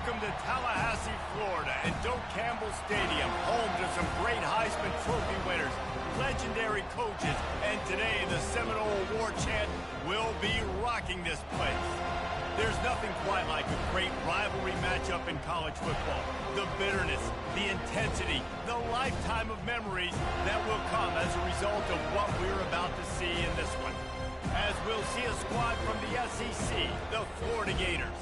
Welcome to Tallahassee, Florida, and Doak Campbell Stadium, home to some great Heisman Trophy winners, legendary coaches, and today the Seminole War Chant will be rocking this place. There's nothing quite like a great rivalry matchup in college football. The bitterness, the intensity, the lifetime of memories that will come as a result of what we're about to see in this one. As we'll see a squad from the SEC, the Florida Gators,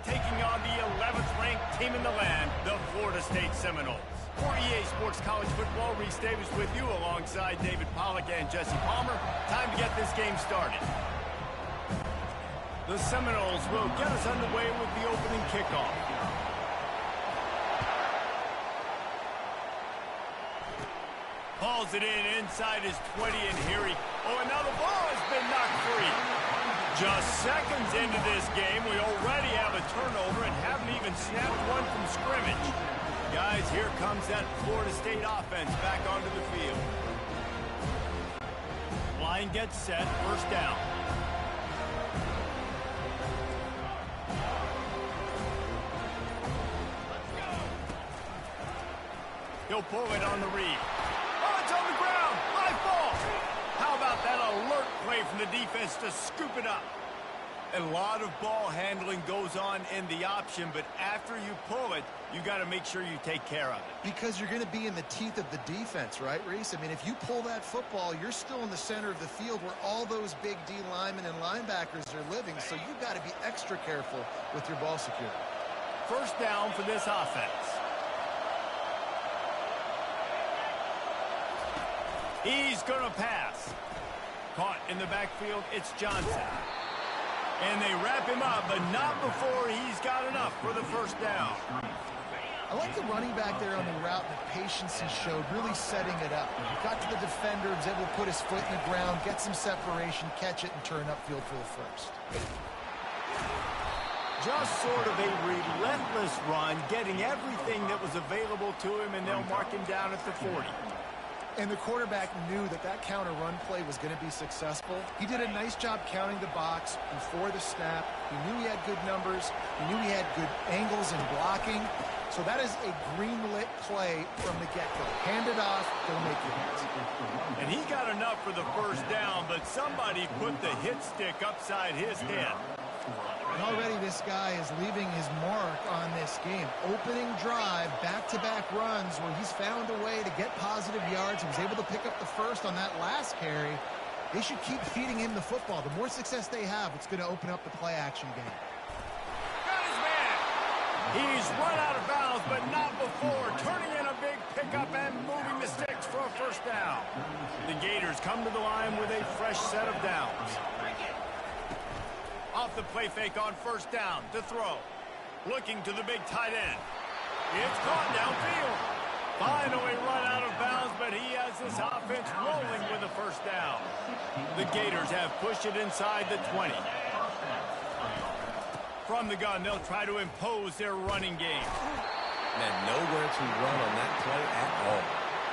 taking on the 11th-ranked team in the land, the Florida State Seminoles. For EA Sports College Football, Reese Davis with you alongside David Pollack and Jesse Palmer. Time to get this game started. The Seminoles will get us underway with the opening kickoff. Hauls it in inside his 20, and here he... Oh, another ball has been knocked free. Just seconds into this game, we already have a turnover and haven't even snapped one from scrimmage. Guys, here comes that Florida State offense back onto the field. Line gets set, first down. He'll pull it on the read. Oh, it's on the ground. High ball. How about that alert play from the defense to scoop it up? A lot of ball handling goes on in the option, but after you pull it, you got to make sure you take care of it. Because you're going to be in the teeth of the defense, right, Reese? I mean, if you pull that football, you're still in the center of the field where all those big D linemen and linebackers are living, so you've got to be extra careful with your ball security. First down for this offense. He's going to pass. Caught in the backfield, it's Johnson. And they wrap him up, but not before he's got enough for the first down. I like the running back there on the route and the patience he showed, really setting it up. He got to the defender, was able to put his foot in the ground, get some separation, catch it, and turn upfield for the first. Just sort of a relentless run, getting everything that was available to him, and they'll mark him down at the 40. And the quarterback knew that that counter run play was going to be successful. He did a nice job counting the box before the snap. He knew he had good numbers. He knew he had good angles and blocking. So that is a green-lit play from the get-go. Hand it off, go make your hits. And he got enough for the first down, but somebody put the hit stick upside his head. And already this guy is leaving his mark on this game. Opening drive, back-to-back runs where he's found a way to get positive yards. He was able to pick up the first on that last carry. They should keep feeding him the football. The more success they have, it's going to open up the play-action game. Got his man. He's run out of bounds, but not before. Turning in a big pickup and moving the sticks for a first down. The Gators come to the line with a fresh set of downs. Off the play fake on first down to throw. Looking to the big tight end. It's caught downfield. Finally run out of bounds, but he has this offense rolling with a first down. The Gators have pushed it inside the 20. From the gun, they'll try to impose their running game. Man, nowhere to run on that play at all.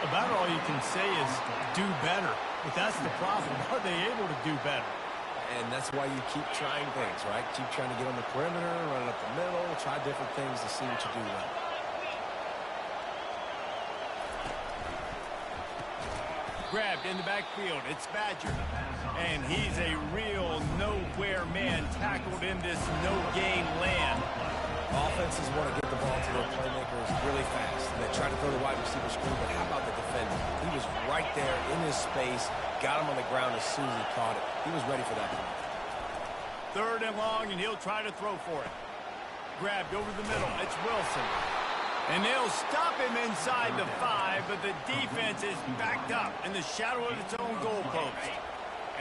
About all you can say is do better. But that's the problem. Are they able to do better? And that's why you keep trying things, right? Keep trying to get on the perimeter, run it up the middle, try different things to see what you do well. Grabbed in the backfield, it's Badger. And he's a real nowhere man tackled in this no-gain land. Offenses want to get the ball to their playmakers really fast. And they try to throw the wide receiver screen, but how about the defender? He was right there in his space, got him on the ground as soon as he caught it. He was ready for that play. Third and long, and he'll try to throw for it. Grabbed over the middle, it's Wilson. And they'll stop him inside the 5, but the defense is backed up in the shadow of its own goalpost.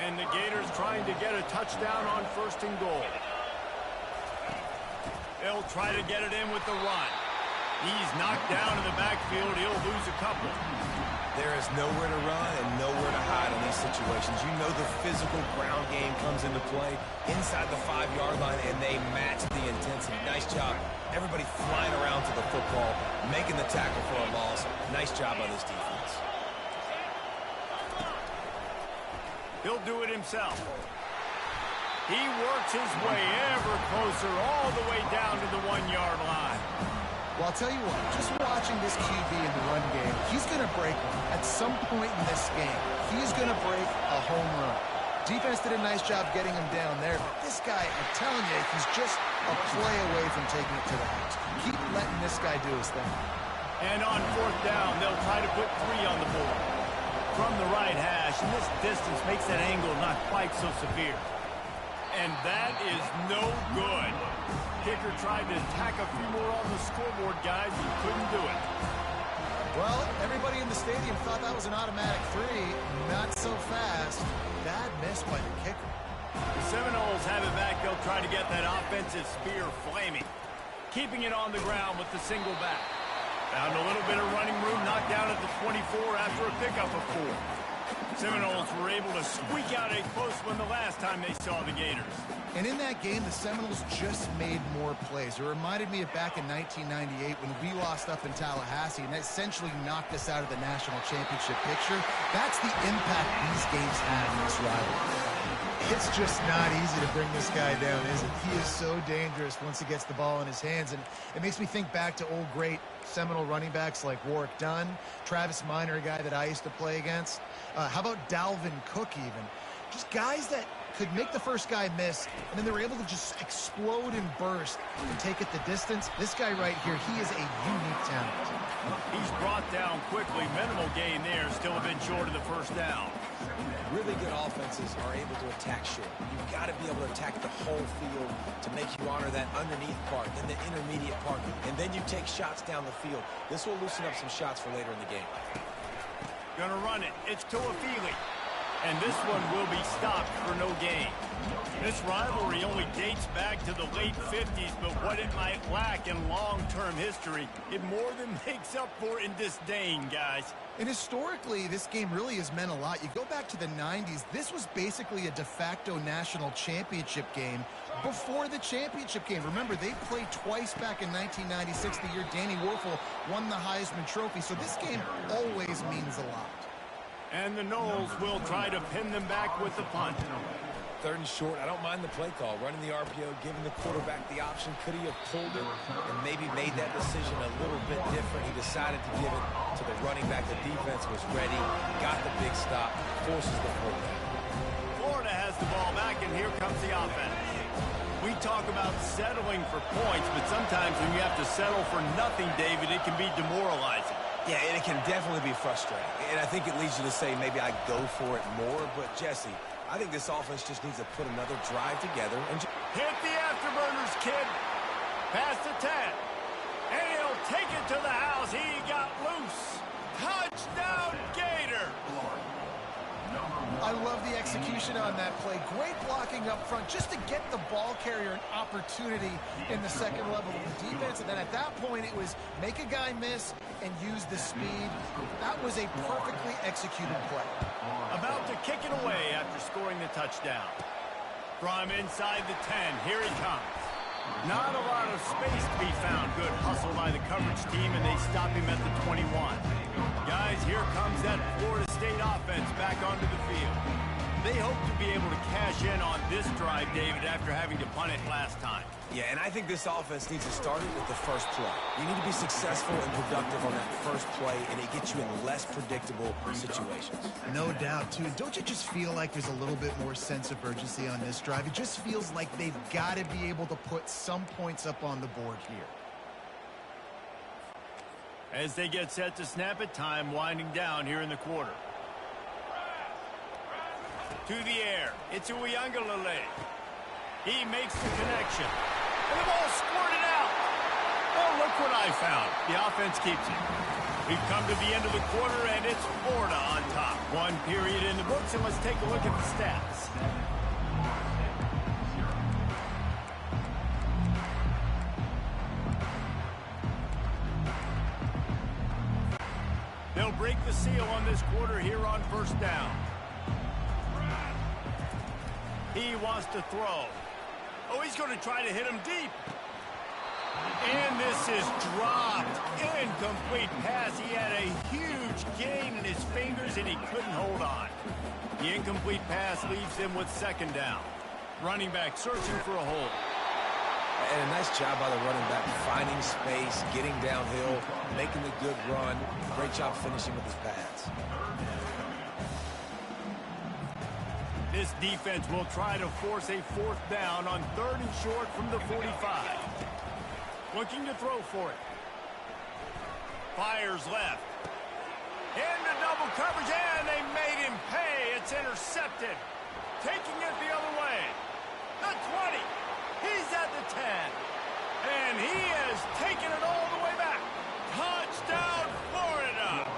And the Gators trying to get a touchdown on first and goal. They'll try to get it in with the run. He's knocked down in the backfield. He'll lose a couple. There is nowhere to run and nowhere to hide in these situations. You know the physical ground game comes into play inside the 5-yard line, and they match the intensity. Nice job. Everybody flying around to the football, making the tackle for a loss. Nice job on this defense. He'll do it himself. He works his way ever closer all the way down to the 1-yard line. Well, I'll tell you what, just watching this QB in the run game, he's going to break one. At some point in this game, he's going to break a home run. Defense did a nice job getting him down there, but this guy, I'm telling you, he's just a play away from taking it to the house. Keep letting this guy do his thing. And on fourth down, they'll try to put 3 on the board. From the right hash, and this distance makes that angle not quite so severe. And that is no good. Kicker tried to tack a few more on the scoreboard, guys, and couldn't do it. Well, everybody in the stadium thought that was an automatic 3. Not so fast. Bad miss by the kicker. The Seminoles have it back. They'll try to get that offensive spear flaming. Keeping it on the ground with the single back. Found a little bit of running room, knocked down at the 24 after a pickup of 4. Seminoles were able to squeak out a close one the last time they saw the Gators. And in that game, the Seminoles just made more plays. It reminded me of back in 1998 when we lost up in Tallahassee, and that essentially knocked us out of the national championship picture. That's the impact these games have in this rivalry. It's just not easy to bring this guy down, is it? He is so dangerous once he gets the ball in his hands, and it makes me think back to old great Seminole running backs like Warwick Dunn, Travis Minor, a guy that I used to play against. How about Dalvin Cook even? Just guys that could make the first guy miss, and then they were able to just explode and burst and take it the distance. This guy right here, he is a unique talent. He's brought down quickly. Minimal gain there. Still a bit short of the first down. Really good offenses are able to attack short. You've got to be able to attack the whole field to make you honor that underneath part, then the intermediate part, and then you take shots down the field. This will loosen up some shots for later in the game. Gonna run it. It's Tuafili. And this one will be stopped for no gain. This rivalry only dates back to the late 50s, but what it might lack in long-term history, it more than makes up for in disdain, guys. And historically, this game really has meant a lot. You go back to the 90s, this was basically a de facto national championship game before the championship game. Remember, they played twice back in 1996, the year Danny Werfel won the Heisman Trophy. So this game always means a lot. And the Noles will try to pin them back with the punt. 3rd and short. I don't mind the play call. Running the RPO, giving the quarterback the option. Could he have pulled it and maybe made that decision a little bit different? He decided to give it to the running back. The defense was ready. Got the big stop. Forces the fullback. Florida has the ball back, and here comes the offense. We talk about settling for points, but sometimes when you have to settle for nothing, David, it can be demoralizing. Yeah, and it can definitely be frustrating. And I think it leads you to say maybe I go for it more. But, Jesse, I think this offense just needs to put another drive together. And hit the afterburners, kid. Pass to 10. And he'll take it to the house. He got loose. Touchdown, Gator. I love the execution on that play. Great blocking up front just to get the ball carrier an opportunity in the second level of the defense. And then at that point, it was make a guy miss and use the speed. That was a perfectly executed play. About to kick it away after scoring the touchdown. From inside the 10, here he comes. Not a lot of space to be found. Good hustle by the coverage team, and they stop him at the 21. Guys, here comes that Florida State offense back onto the field. They hope to be able to cash in on this drive, David, after having to punt it last time. yeah, and I think this offense needs to start it with the first play. You need to be successful and productive on that first play, and it gets you in less predictable situations. No doubt, too. Don't you just feel like there's a little bit more sense of urgency on this drive? It just feels like they've got to be able to put some points up on the board here. As they get set to snap it, time winding down here in the quarter. To the air. It's Uiagalelei. He makes the connection. And the ball squirted out. Oh, look what I found. The offense keeps it. We've come to the end of the quarter, and it's Florida on top. One period in the books, and let's take a look at the stats. They'll break the seal on this quarter here on first down. He wants to throw. Oh, he's going to try to hit him deep. And this is dropped. Incomplete pass. He had a huge gain in his fingers, and he couldn't hold on. The incomplete pass leaves him with second down. Running back searching for a hole. And a nice job by the running back, finding space, getting downhill, making the good run. Great job finishing with his pads. This defense will try to force a 4th down on 3rd and short from the 45. Looking to throw for it. Fires left. Into double coverage, and they made him pay. It's intercepted. Taking it the other way. The 20. He's at the 10. And he has taken it all the way back. Touchdown, Florida.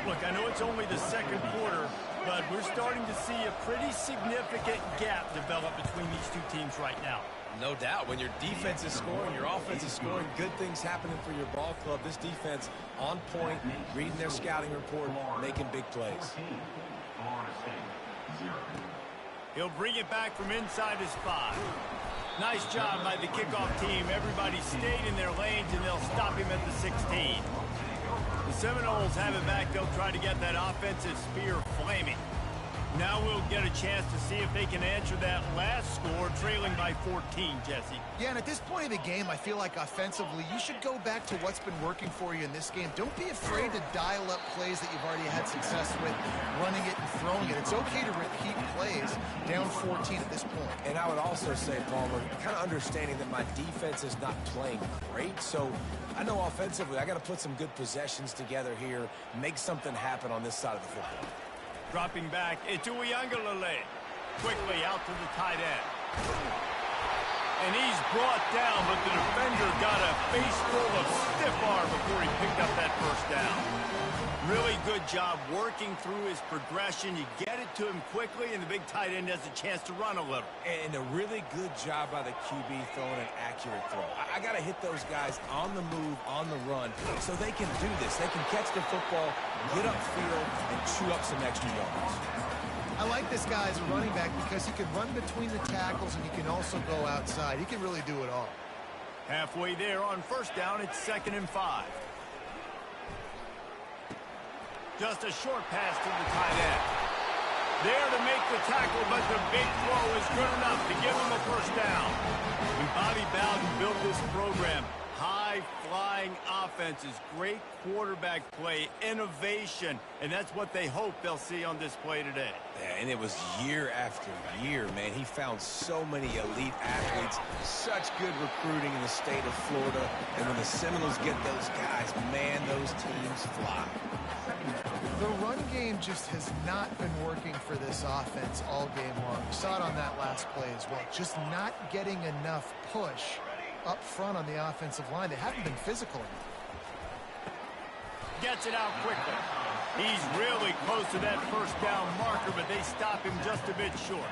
Look, I know it's only the 2nd quarter, but we're starting to see a pretty significant gap develop between these two teams right now. No doubt. When your defense is scoring, your offense is scoring, good things happening for your ball club. This defense on point, reading their scouting report, making big plays. He'll bring it back from inside his 5. Nice job by the kickoff team. Everybody stayed in their lanes, and they'll stop him at the 16. The Seminoles have it back. They'll try to get that offensive spear flaming. Now we'll get a chance to see if they can answer that last score, trailing by 14, Jesse. Yeah, and at this point of the game, I feel like offensively, you should go back to what's been working for you in this game. Don't be afraid to dial up plays that you've already had success with, running it and throwing it. It's okay to repeat plays down 14 at this point. And I would also say, Palmer, kind of understanding that my defense is not playing great, so I know offensively I got to put some good possessions together here, make something happen on this side of the football. Dropping back, it's Uiagalelei. Quickly out to the tight end. And he's brought down, but the defender got a face full of stiff arm before he picked up that 1st down. Really good job working through his progression. You get it to him quickly, and the big tight end has a chance to run a little. And a really good job by the QB throwing an accurate throw. I got to hit those guys on the move, on the run, so they can do this. They can catch the football, get upfield, and chew up some extra yards. I like this guy as a running back because he can run between the tackles and he can also go outside. He can really do it all. Halfway there on 1st down, it's 2nd and 5. Just a short pass to the tight end. There to make the tackle, but the big throw is good enough to give him a 1st down. When Bobby Bowden built this program, high-flying offenses, great quarterback play, innovation, and that's what they hope they'll see on display today. Yeah, and it was year after year, man. He found so many elite athletes, such good recruiting in the state of Florida, and when the Seminoles get those guys, man, those teams fly. The run game just has not been working for this offense all game long. We saw it on that last play as well. Just not getting enough push up front on the offensive line. They haven't been physical enough. Gets it out quickly. He's really close to that 1st down marker, but they stop him just a bit short.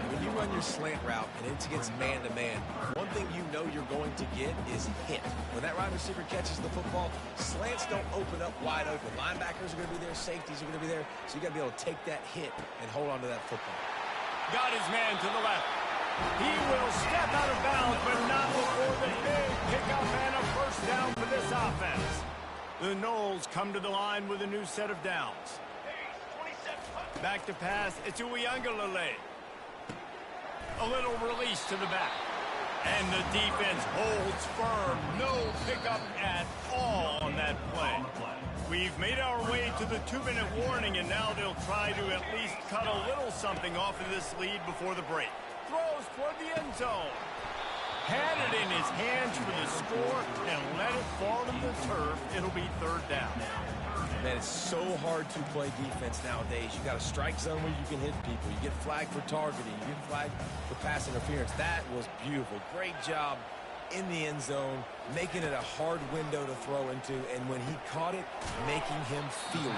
When you run your slant route and it's against man-to-man, one thing you know you're going to get is hit. When that wide receiver catches the football, slants don't open up wide open. Linebackers are going to be there, safeties are going to be there, so you got to be able to take that hit and hold on to that football. Got his man to the left. He will step out of bounds, but not before the big pickup and a 1st down for this offense. The Noles come to the line with a new set of downs. Back to pass, it's Uiagalelei. A little release to the back. And the defense holds firm. No pickup at all on that play. We've made our way to the 2-minute warning, and now they'll try to at least cut a little something off of this lead before the break. Throws toward the end zone. Had it in his hands for the score and let it fall to the turf. It'll be 3rd down. Man, it's so hard to play defense nowadays. You got a strike zone where you can hit people. You get flagged for targeting. You get flagged for pass interference. That was beautiful. Great job in the end zone, making it a hard window to throw into, and when he caught it, making him feel it.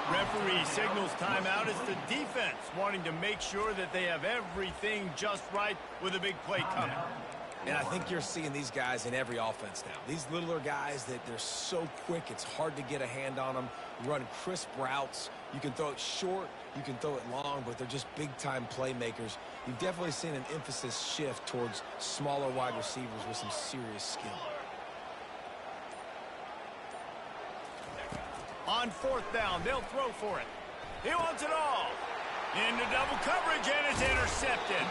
Referee signals timeout. It's the defense wanting to make sure that they have everything just right with a big play coming. And I think you're seeing these guys in every offense now. These littler guys that they're so quick, it's hard to get a hand on them. You run crisp routes. You can throw it short, you can throw it long, but they're just big-time playmakers. You've definitely seen an emphasis shift towards smaller wide receivers with some serious skill. On 4th down, they'll throw for it. He wants it all. Into double coverage, and it's intercepted.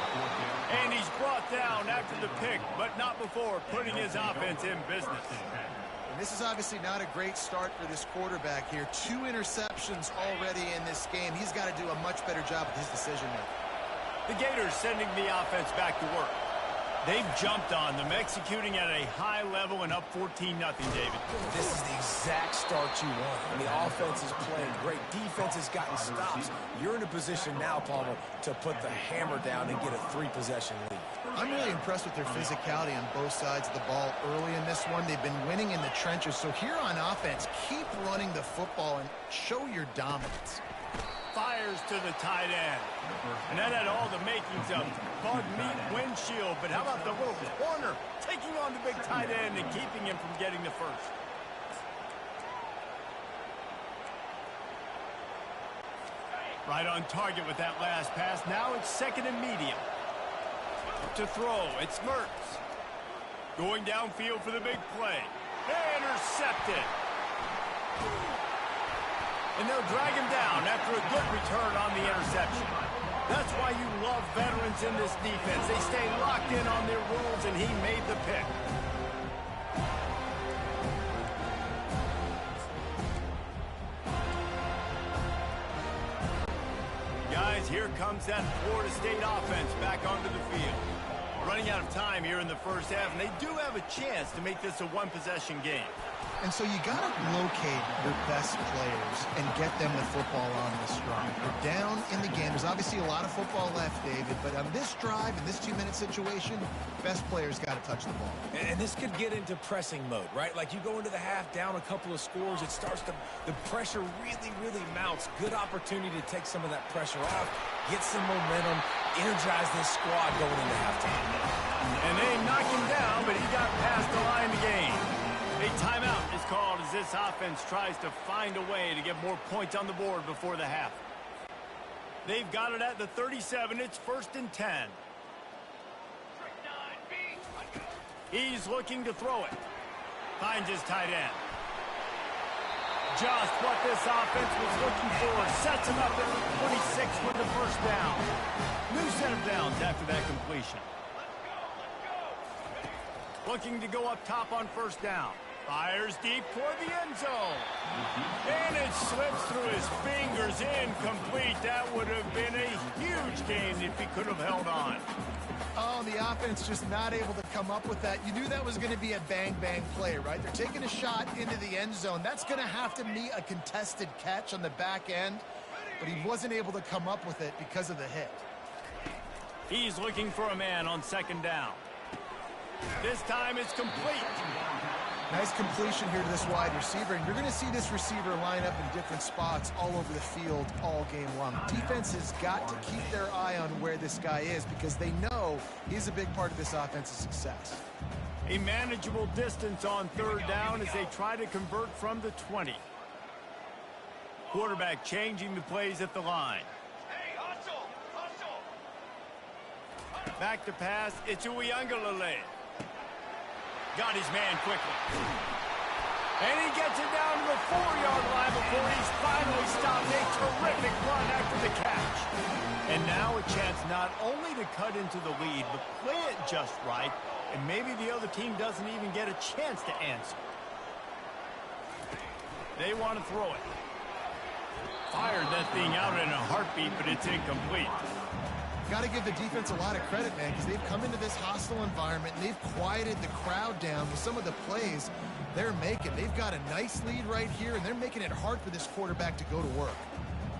And he's brought down after the pick, but not before putting his offense in business. And this is obviously not a great start for this quarterback here. 2 interceptions already in this game. He's got to do a much better job with his decision-making. The Gators sending the offense back to work. They've jumped on them, executing at a high level and up 14-0, David. This is the exact start you want. And the offense is playing great. Defense has gotten stops. You're in a position now, Palmer, to put the hammer down and get a 3-possession lead. I'm really impressed with their physicality on both sides of the ball early in this one. They've been winning in the trenches. So here on offense, keep running the football and show your dominance. Fires to the tight end. And that had all the makings of bug meat windshield. But how about the little corner taking on the big tight end and keeping him from getting the first? Right on target with that last pass. Now it's 2nd and medium. To throw, it's Mertz. Going downfield for the big play. Intercepted. And they'll drag him down after a good return on the interception. That's why you love veterans in this defense. They stay locked in on their roles, and he made the pick. Guys, here comes that Florida State offense back onto the field. Running out of time here in the first half, and they do have a chance to make this a 1-possession game. And so you got to locate your best players and get them the football on this drive. We're down in the game. There's obviously a lot of football left, David, but on this drive, in this 2-minute situation, best players got to touch the ball. And this could get into pressing mode, right? Like you go into the half down a couple of scores, it starts to, the pressure really mounts. Good opportunity to take some of that pressure off, get some momentum, energize this squad going into halftime. And they knock him down, but he got past the line of the game. A timeout is called as this offense tries to find a way to get more points on the board before the half. They've got it at the 37. It's 1st and 10. He's looking to throw it. Finds his tight end. Just what this offense was looking for. Sets him up at the 26 with the first down. New set of downs after that completion. Looking to go up top on 1st down. Fires deep toward the end zone. And it slips through his fingers, incomplete. That would have been a huge gain if he could have held on. Oh, the offense just not able to come up with that. You knew that was going to be a bang-bang play, right? They're taking a shot into the end zone. That's going to have to be a contested catch on the back end, but he wasn't able to come up with it because of the hit. He's looking for a man on 2nd down. This time it's complete. Nice completion here to this wide receiver, and you're going to see this receiver line up in different spots all over the field all game long. Defense has got to keep their eye on where this guy is because they know he's a big part of this offense's success. A manageable distance on 3rd down as they try to convert from the 20. Quarterback changing the plays at the line. Back to pass, it's Uiagalelei. Got his man quickly. And he gets it down to the 4-yard line before he's finally stopped. A terrific run after the catch. And now a chance not only to cut into the lead, but play it just right. And maybe the other team doesn't even get a chance to answer. They want to throw it. Fired that thing out in a heartbeat, but it's incomplete. Got to give the defense a lot of credit, man, because they've come into this hostile environment and they've quieted the crowd down with some of the plays they're making. They've got a nice lead right here, and they're making it hard for this quarterback to go to work.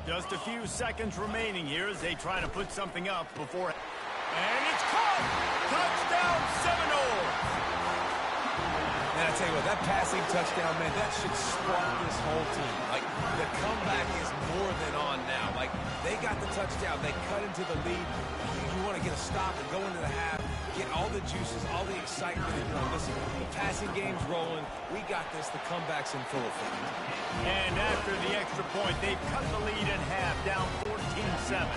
Just a few seconds remaining here as they try to put something up before. And it's caught! Touchdown Seminoles! And I tell you what, that passing touchdown, man, that should spark this whole team. Like, the comeback is more than on now. Like, they got the touchdown. They cut into the lead. You want to get a stop and go into the half, get all the juices, all the excitement. And, you know, listen, the passing game's rolling. We got this. The comeback's in full effect. And after the extra point, they've cut the lead in half, down 14-7.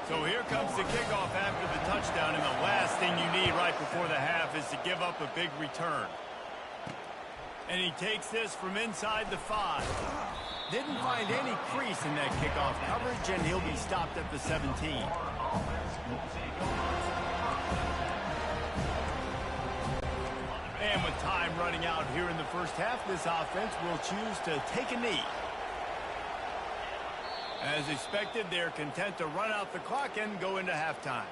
So here comes the kickoff after the touchdown, and the last thing you need right before the half is to give up a big return. And he takes this from inside the 5. Didn't find any crease in that kickoff coverage, and he'll be stopped at the 17. And with time running out here in the first half, this offense will choose to take a knee. As expected, they're content to run out the clock and go into halftime.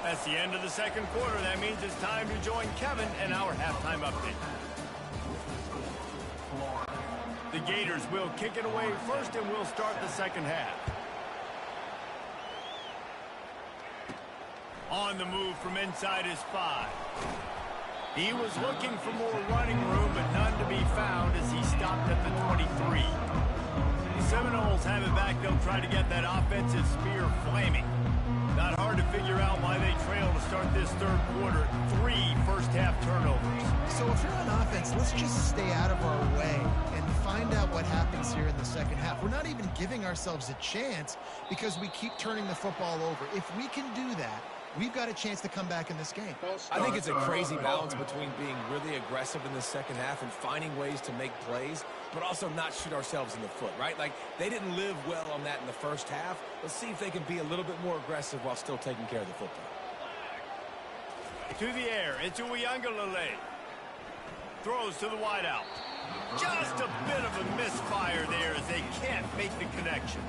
That's the end of the second quarter. That means it's time to join Kevin and our halftime update. The Gators will kick it away first, and we'll start the second half. On the move from inside his 5. He was looking for more running room, but none to be found as he stopped at the 23. The Seminoles have it back. They'll try to get that offensive spear flaming. Not hard to figure out why they trail to start this third quarter. 3 first-half turnovers. So if you're on offense, let's just stay out of our way and find out what happens here in the second half. We're not even giving ourselves a chance because we keep turning the football over. If we can do that, we've got a chance to come back in this game. I think it's a crazy balance between being really aggressive in the second half and finding ways to make plays, but also not shoot ourselves in the foot, right? Like, they didn't live well on that in the first half. Let's see if they can be a little bit more aggressive while still taking care of the football. To the air, into Uiagalelei. Throws to the wideout. Just a bit of a misfire there as they can't make the connection.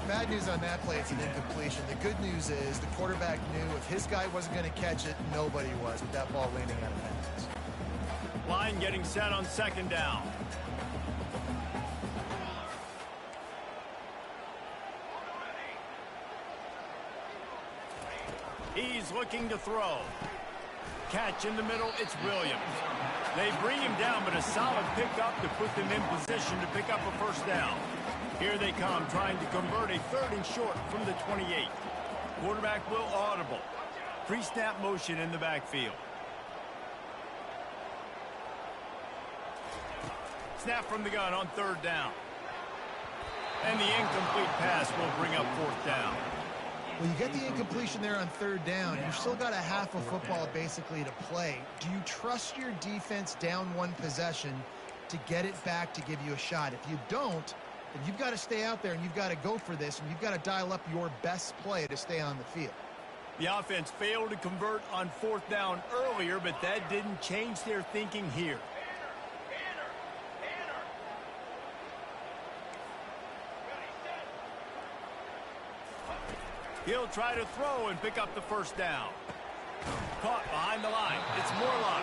Bad news on that play, it's an incompletion. The good news is the quarterback knew if his guy wasn't going to catch it, nobody was with that ball landing out of bounds. Line getting set on second down. He's looking to throw. Catch in the middle, it's Williams. They bring him down, but a solid pickup to put them in position to pick up a first down. Here they come, trying to convert a 3rd and short from the 28. Quarterback will audible. Pre-snap motion in the backfield. Snap from the gun on 3rd down. And the incomplete pass will bring up 4th down. Well, you get the incompletion there on 3rd down. You've still got a half of football basically to play. Do you trust your defense down 1 possession to get it back to give you a shot? If you don't, then you've got to stay out there and you've got to go for this, and you've got to dial up your best play to stay on the field. The offense failed to convert on 4th down earlier, but that didn't change their thinking here. He'll try to throw and pick up the first down. Caught behind the line. It's Morlock.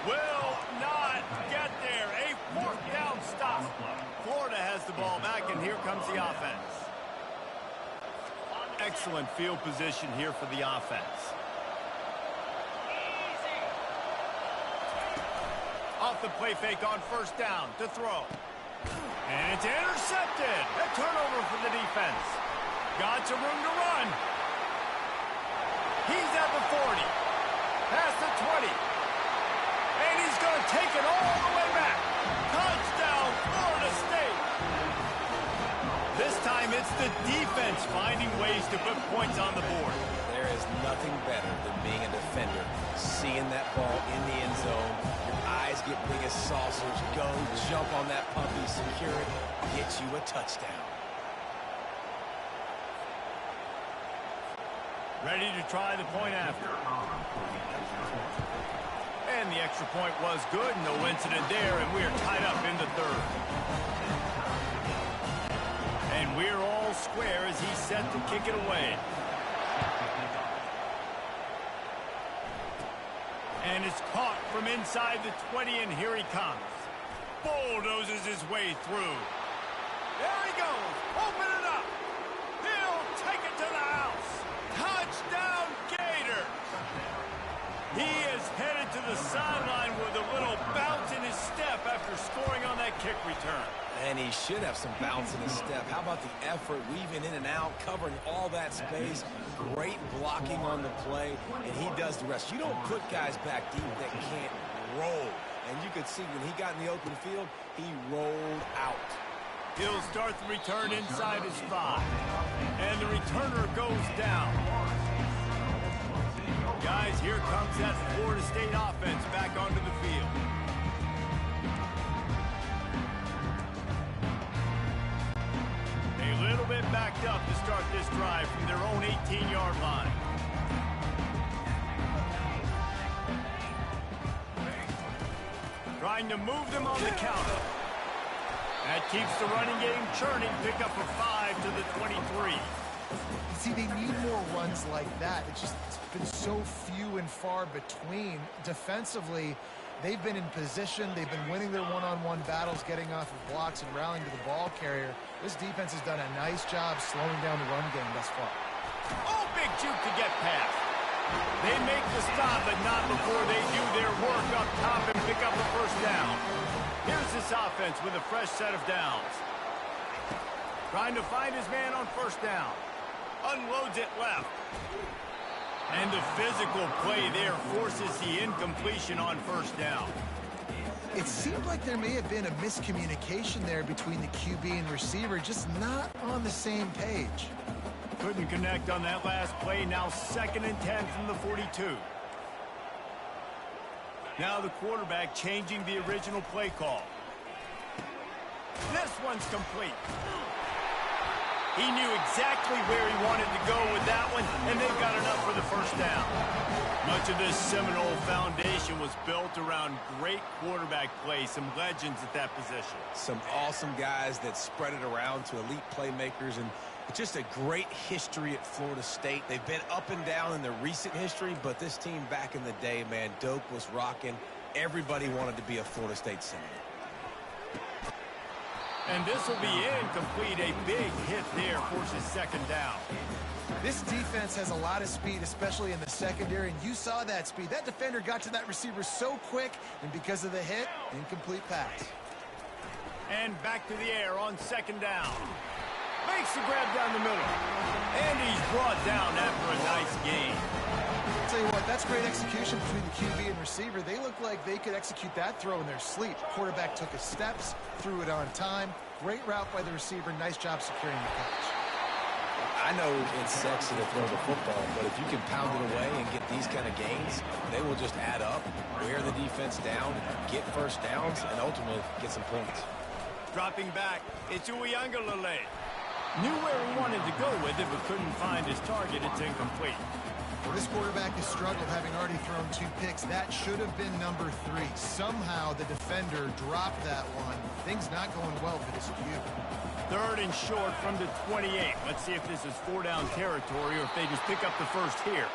Will not get there. A 4th down stop. Florida has the ball back, and here comes the offense. Excellent field position here for the offense. Off the play fake on 1st down to throw. And it's intercepted. A turnover for the defense. Got some room to run. He's at the 40. Past the 20. And he's going to take it all the way back. Touchdown, Florida State. This time it's the defense finding ways to put points on the board. There is nothing better than being a defender. Seeing that ball in the end zone. Your eyes get big as saucers. Go, jump on that puppy, secure it, get you a touchdown. Ready to try the point after. And the extra point was good. No incident there, and we are tied up in the 3rd. And we're all square as he's set to kick it away. And it's caught from inside the 20, and here he comes. Bulldozes his way through. There he goes. Open it up. He'll take it to the house. Touchdown, Gators! He is headed to the sideline with a little bounce in his step after scoring on that kick return. And he should have some bounce in his step. How about the effort, weaving in and out, covering all that space. Great blocking on the play, and he does the rest. You don't put guys back deep that can't roll. And you could see when he got in the open field, he rolled out. He'll start the return inside his 5. And the returner goes down. Guys, here comes that Florida State offense back onto the field. A little bit backed up to start this drive from their own 18-yard line. Trying to move them on the counter. That keeps the running game churning. Pick up a 5 to the 23. See, they need more runs like that. It's been so few and far between. Defensively, they've been in position. They've been winning their one-on-one battles, getting off of blocks and rallying to the ball carrier. This defense has done a nice job slowing down the run game thus far. Oh, big juke to get past. They make the stop, but not before they do their work up top and pick up the first down. Here's this offense with a fresh set of downs. Trying to find his man on first down. Unloads it left. And the physical play there forces the incompletion on first down. It seemed like there may have been a miscommunication there between the QB and receiver, just not on the same page. Couldn't connect on that last play. Now 2nd and 10 from the 42. Now the quarterback changing the original play call. This one's complete. He knew exactly where he wanted to go with that one, and they've got enough for the first down. Much of this Seminole foundation was built around great quarterback play, some legends at that position. Some awesome guys that spread it around to elite playmakers, and just a great history at Florida State. They've been up and down in their recent history, but this team back in the day, man, Doak was rocking. Everybody wanted to be a Florida State Seminole. And this will be incomplete. A big hit there forces 2nd down. This defense has a lot of speed, especially in the secondary, and you saw that speed. That defender got to that receiver so quick, and because of the hit, incomplete pass. And back to the air on 2nd down. Makes the grab down the middle. And he's brought down after a nice gain. I'll tell you what, that's great execution between the QB and receiver. They look like they could execute that throw in their sleep. Quarterback took his steps, threw it on time. Great route by the receiver. Nice job securing the catch. I know it's sexy to throw the football, but if you can pound it away and get these kind of gains, they will just add up, wear the defense down, get first downs, and ultimately get some points. Dropping back, it's Uiagalelei. Knew where he wanted to go with it, but couldn't find his target. It's incomplete. Well, this quarterback has struggled, having already thrown 2 picks. That should have been number 3. Somehow the defender dropped that one. Things not going well for this Q. 3rd and short from the 28. Let's see if this is 4-down territory or if they just pick up the first here.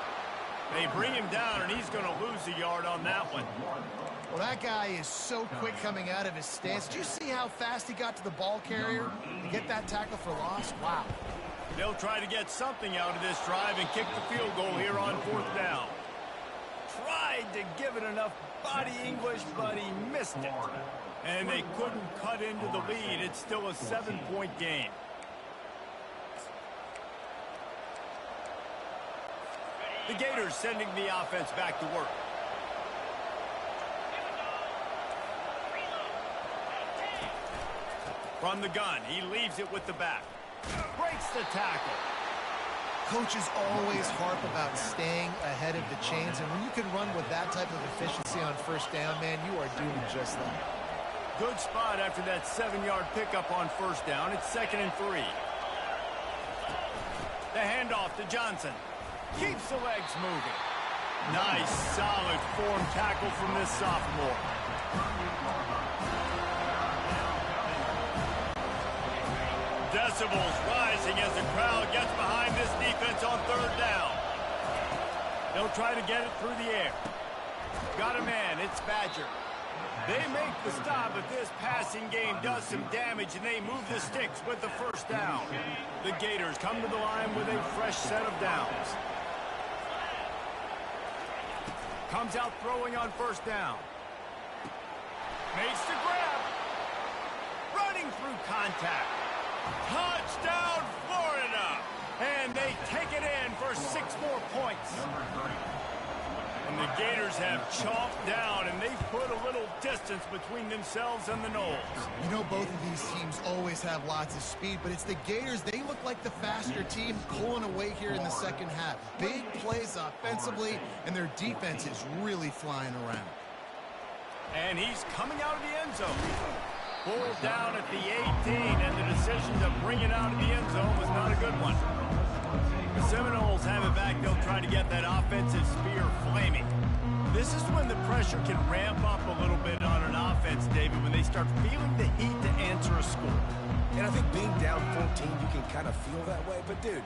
They bring him down, and he's going to lose a yard on that one. Well, that guy is so quick coming out of his stance. Did you see how fast he got to the ball carrier to get that tackle for loss? Wow. They'll try to get something out of this drive and kick the field goal here on 4th down. Tried to give it enough body English, but he missed it. And they couldn't cut into the lead. It's still a 7-point game. The Gators sending the offense back to work. From the gun, he leaves it with the back. Breaks the tackle. Coaches always harp about staying ahead of the chains, and when you can run with that type of efficiency on first down, man, you are doing just that. Good spot after that 7-yard pickup on first down. It's 2nd and 3. The handoff to Johnson. Keeps the legs moving. Nice, solid form tackle from this sophomore. Decibels rising as the crowd gets behind this defense on 3rd down. They'll try to get it through the air. Got a man, it's Badger. They make the stop, but this passing game does some damage, and they move the sticks with the first down. The Gators come to the line with a fresh set of downs. Comes out throwing on first down. Makes the grab. Running through contact. Touchdown, Florida! And they take it in for 6 more points. And the Gators have chomped down, and they've put a little distance between themselves and the Noles. You know, both of these teams always have lots of speed, but it's the Gators. They look like the faster team pulling away here in the second half. Big plays offensively, and their defense is really flying around. And he's coming out of the end zone. Pulled down at the 18, and the decision to bring it out of the end zone was not a good one. The Seminoles have it back. They'll try to get that offensive spear flaming. This is when the pressure can ramp up a little bit on an offense, David, when they start feeling the heat to answer a score. And I think being down 14, you can kind of feel that way. But, dude,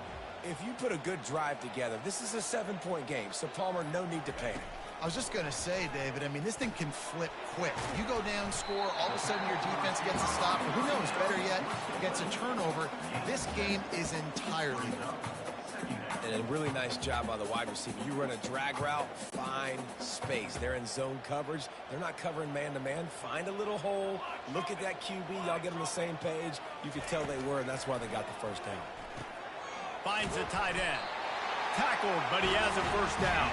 if you put a good drive together, this is a 7-point game, so Palmer, no need to panic. I was just going to say, David, I mean, this thing can flip quick. You go down, score, all of a sudden your defense gets a stop, or who knows, better yet, gets a turnover. This game is entirely done. And a really nice job by the wide receiver. You run a drag route, find space. They're in zone coverage. They're not covering man-to-man. Find a little hole. Look at that QB. Y'all get on the same page. You could tell they were, and that's why they got the first down. Finds a tight end. Tackled, but he has a first down.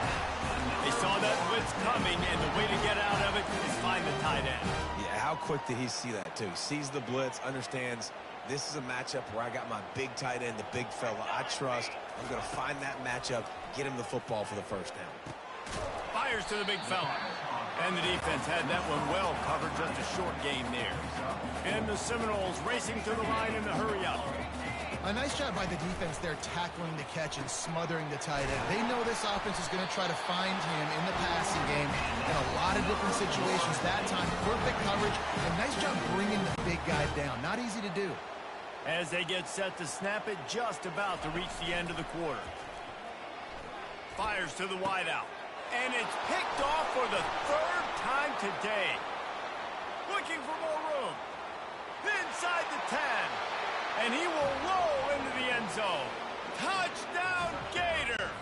They saw that blitz coming, and the way to get out of it is find the tight end. Yeah, how quick did he see that, too? Sees the blitz, understands this is a matchup where I got my big tight end, the big fella I trust. I'm going to find that matchup, get him the football for the first down. Fires to the big fella. And the defense had that one well covered, just a short game there. And the Seminoles racing to the line in the hurry-up. A nice job by the defense there, tackling the catch and smothering the tight end. They know this offense is going to try to find him in the passing game in a lot of different situations. That time, perfect coverage, and nice job bringing the big guy down. Not easy to do. As they get set to snap it, just about to reach the end of the quarter. Fires to the wideout. And it's picked off for the third time today. Looking for more room. Inside the 10. And he will roll into the end zone. Touchdown, Gators!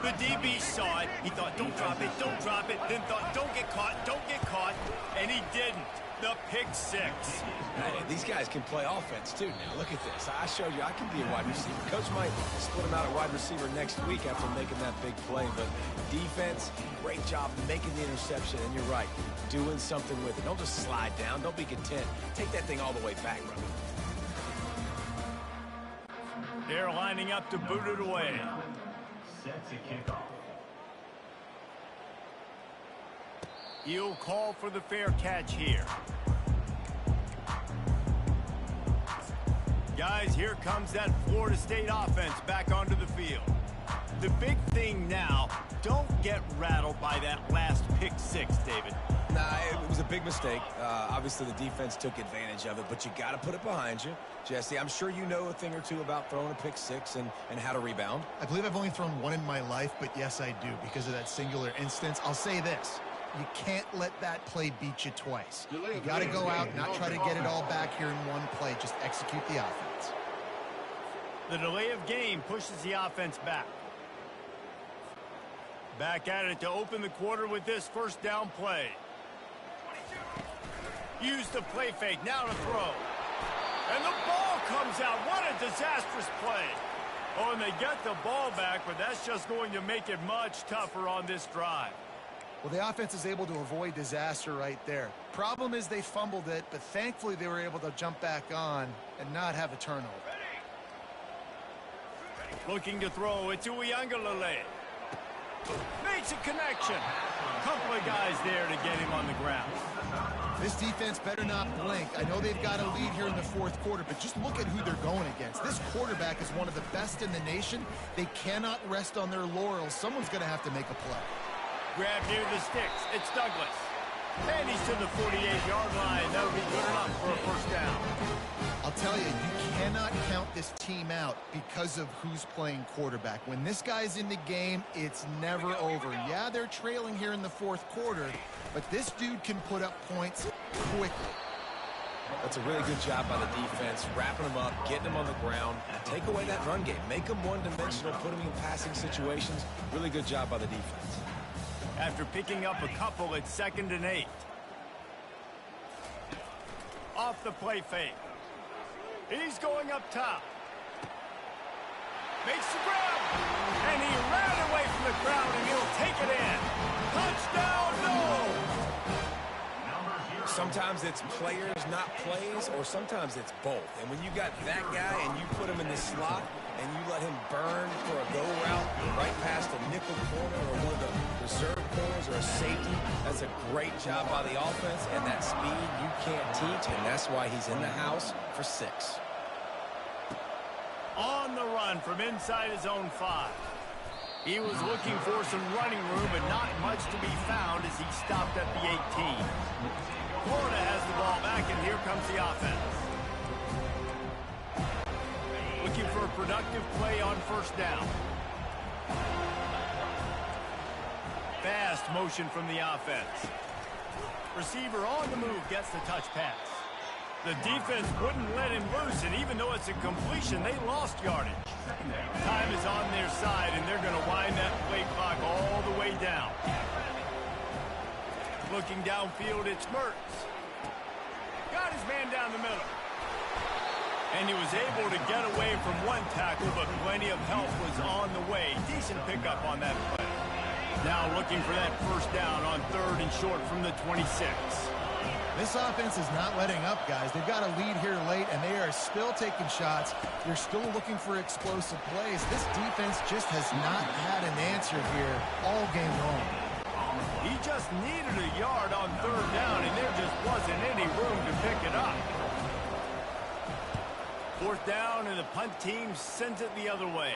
The DB saw it. He thought, don't drop it, don't drop it. Then thought, don't get caught. And he didn't. The pick six. Hey, these guys can play offense, too. Now, look at this. I showed you I can be a wide receiver. Coach might split him out at wide receiver next week after making that big play. But defense, great job making the interception. And you're right, doing something with it. Don't just slide down. Don't be content. Take that thing all the way back, brother. They're lining up to boot it away. Set to kickoff. He'll call for the fair catch here. Guys, here comes that Florida State offense back onto the field. The big thing now, don't get rattled by that last pick six, David. Nah, it was a big mistake. Obviously, the defense took advantage of it, but you got to put it behind you. Jesse, I'm sure you know a thing or two about throwing a pick six and how to rebound. I believe I've only thrown one in my life, but yes, I do because of that singular instance. I'll say this. You can't let that play beat you twice. You got to go out, not try to get it all back here in one play. Just execute the offense. The delay of game pushes the offense back. Back at it to open the quarter with this first down play. Use the play fake, now to throw. And the ball comes out. What a disastrous play. Oh, and they get the ball back, but that's just going to make it much tougher on this drive. Well, the offense is able to avoid disaster right there. Problem is they fumbled it, but thankfully they were able to jump back on and not have a turnover. Looking to throw it to Uiagalelei. Makes a connection. Couple of guys there to get him on the ground. This defense better not blink. I know they've got a lead here in the fourth quarter, but just look at who they're going against. This quarterback is one of the best in the nation. They cannot rest on their laurels. Someone's going to have to make a play. Grab near the sticks. It's Douglas. And he's to the 48-yard line. That'll be good enough for a first down. I'll tell you, you cannot count this team out because of who's playing quarterback. When this guy's in the game, it's never over. Yeah, they're trailing here in the fourth quarter, but this dude can put up points quickly. That's a really good job by the defense, wrapping them up, getting them on the ground. Take away that run game. Make them one-dimensional, put them in passing situations. Really good job by the defense. After picking up a couple, it's 2nd and 8. Off the play fake. He's going up top. Makes the grab. And he ran away from the crowd, and he'll take Sometimes it's players, not plays, or sometimes it's both. And when you got that guy and you put him in the slot and you let him burn for a go route right past a nickel corner or one of the reserve corners or a safety, that's a great job by the offense, and that speed you can't teach, and that's why he's in the house for 6. On the run from inside his own 5. He was looking for some running room, but not much to be found as he stopped at the 18. Florida has the ball back, and here comes the offense. Looking for a productive play on first down. Fast motion from the offense. Receiver on the move gets the touch pass. The defense wouldn't let him loose, and even though it's a completion, they lost yardage. Time is on their side, and they're going to wind that play clock all the way down. Looking downfield, it's Mertz. Got his man down the middle. And he was able to get away from one tackle, but plenty of help was on the way. Decent pickup on that play. Now looking for that first down on 3rd and short from the 26. This offense is not letting up, guys. They've got a lead here late, and they are still taking shots. They're still looking for explosive plays. This defense just has not had an answer here all game long. He just needed a yard on 3rd down, and there just wasn't any room to pick it up. 4th down, and the punt team sends it the other way.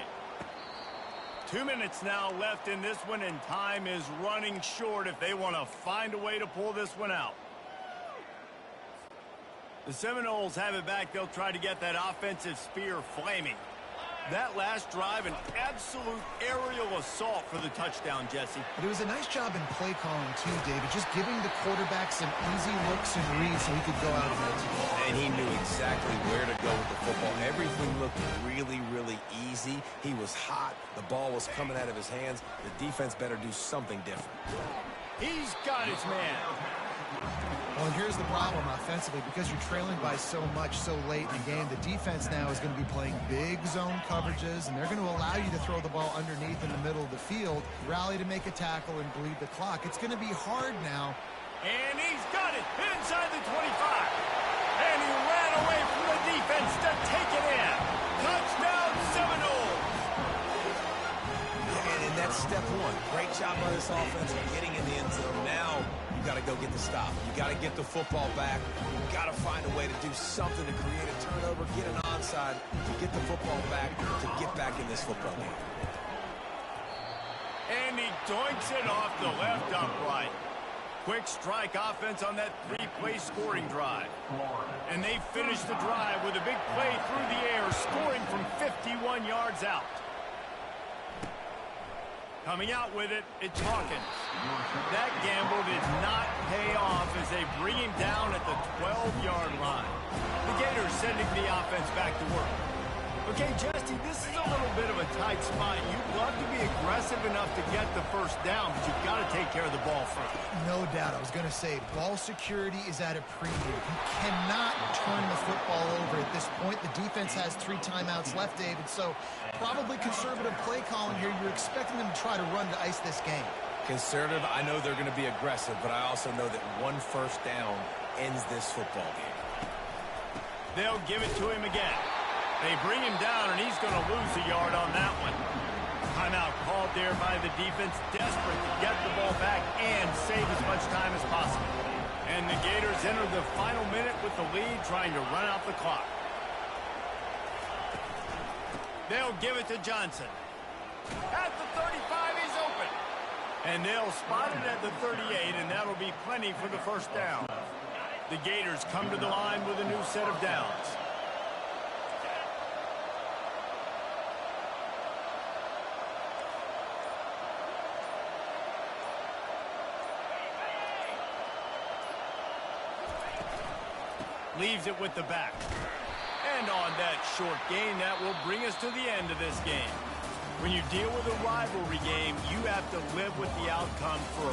2 minutes now left in this one, and time is running short if they want to find a way to pull this one out. The Seminoles have it back. They'll try to get that offensive spear flaming. That last drive, an absolute aerial assault for the touchdown, Jesse. But it was a nice job in play calling, too, David. Just giving the quarterback some easy looks and reads so he could go out and execute. And he knew exactly where to go with the football. Everything looked really, really easy. He was hot. The ball was coming out of his hands. The defense better do something different. He's got his man. Well, here's the problem offensively. Because you're trailing by so much so late in the game, the defense now is going to be playing big zone coverages, and they're going to allow you to throw the ball underneath in the middle of the field, rally to make a tackle, and bleed the clock. It's going to be hard now. And he's got it inside the 25. And he ran away from the defense to take it in. Touchdown, Seminoles. And that's step 1. Great job by this offense getting in the end zone. Now you got to go get the stop. You got to get the football back. You got to find a way to do something to create a turnover, get an onside, to get the football back, to get back in this football game. And he doinks it off the left upright. Quick strike offense on that 3-play scoring drive. And they finish the drive with a big play through the air, scoring from 51 yards out. Coming out with it, it's Hawkins. That gamble did not pay off as they bring him down at the 12-yard line. The Gators sending the offense back to work. Okay, Jesse, this is a little bit of a tight spot. You'd love to be aggressive enough to get the first down, but you've got to take care of the ball first. No doubt. I was going to say, ball security is at a premium. You cannot turn the football over at this point. The defense has 3 timeouts left, David, so probably conservative play calling here. You're expecting them to try to run to ice this game. Conservative, I know they're going to be aggressive, but I also know that 1 first down ends this football game. They'll give it to him again. They bring him down, and he's going to lose a yard on that one. Timeout called there by the defense, desperate to get the ball back and save as much time as possible. And the Gators enter the final minute with the lead, trying to run out the clock. They'll give it to Johnson. At the 35, he's open. And they'll spot it at the 38, and that'll be plenty for the first down. The Gators come to the line with a new set of downs. Leaves it with the back. And on that short gain, that will bring us to the end of this game. When you deal with a rivalry game, you have to live with the outcome for a